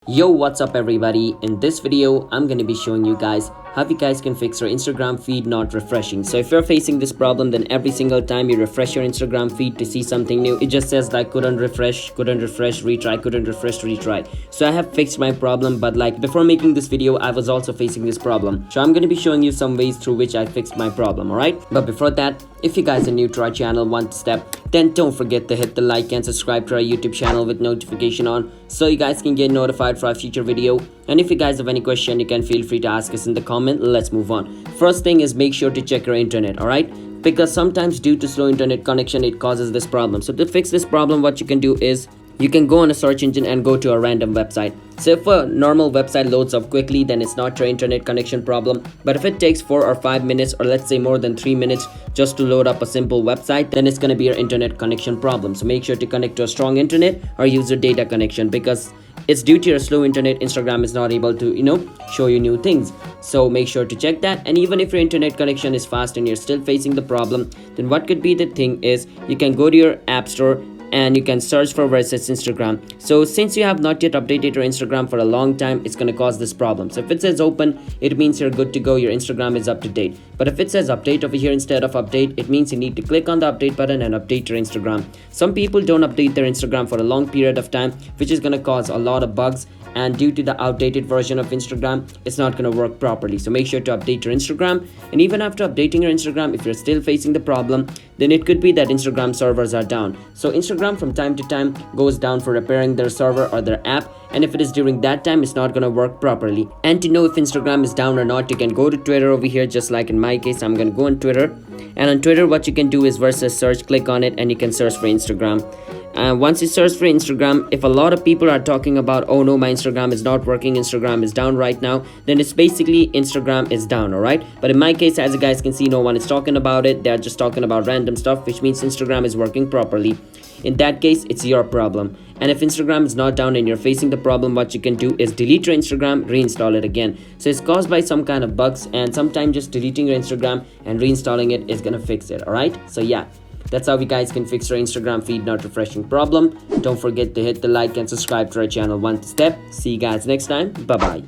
Yo, what's up everybody? In this video I'm gonna be showing you guys how you guys can fix your Instagram feed not refreshing. So if you're facing this problem, then every single time you refresh your Instagram feed to see something new, it just says like couldn't refresh, retry, couldn't refresh, retry. So I have fixed my problem, but like before making this video I was also facing this problem. So I'm gonna be showing you some ways through which I fixed my problem, alright? But before that, if you guys are new to our channel, want to step, then don't forget to hit the like and subscribe to our YouTube channel with notification on so you guys can get notified for our future video. And if you guys have any question, you can feel free to ask us in the comment. Let's move on. First thing is make sure to check your internet, alright? Because sometimes due to slow internet connection, it causes this problem. So to fix this problem, what you can do is you can go on a search engine and go to a random website. So if a normal website loads up quickly, then it's not your internet connection problem. But if it takes 4 or 5 minutes, or let's say more than 3 minutes just to load up a simple website, then it's going to be your internet connection problem. So make sure to connect to a strong internet or use your data connection, because it's due to your slow internet, Instagram is not able to, show you new things. So make sure to check that. And even if your internet connection is fast and you're still facing the problem, then what could be the thing is you can go to your app store and you can search for where it says Instagram. So since you have not yet updated your Instagram for a long time, it's going to cause this problem. So if it says open, it means you're good to go, your Instagram is up to date. But if it says update over here instead of update, it means you need to click on the update button and update your Instagram. Some people don't update their Instagram for a long period of time, which is going to cause a lot of bugs, and due to the outdated version of Instagram, it's not going to work properly. So make sure to update your Instagram. And even after updating your Instagram, if you're still facing the problem, then it could be that Instagram servers are down. So Instagram from time to time goes down for repairing their server or their app, and if it is during that time, it's not going to work properly. And to know if Instagram is down or not, you can go to Twitter over here. Just like in my case, I'm going to go on Twitter, and on Twitter what you can do is versus search, click on it, and you can search for Instagram. Once you search for Instagram, if a lot of people are talking about, oh no, my Instagram is not working, Instagram is down right now, then it's basically Instagram is down, alright? But in my case, as you guys can see, no one is talking about it. They're just talking about random stuff, which means Instagram is working properly. In that case, it's your problem. And if Instagram is not down and you're facing the problem, what you can do is delete your Instagram, reinstall it again. So it's caused by some kind of bugs, and sometimes just deleting your Instagram and reinstalling it is gonna fix it, alright? So yeah, that's how you guys can fix your Instagram feed not refreshing problem. Don't forget to hit the like and subscribe to our channel one step. See you guys next time. Bye bye.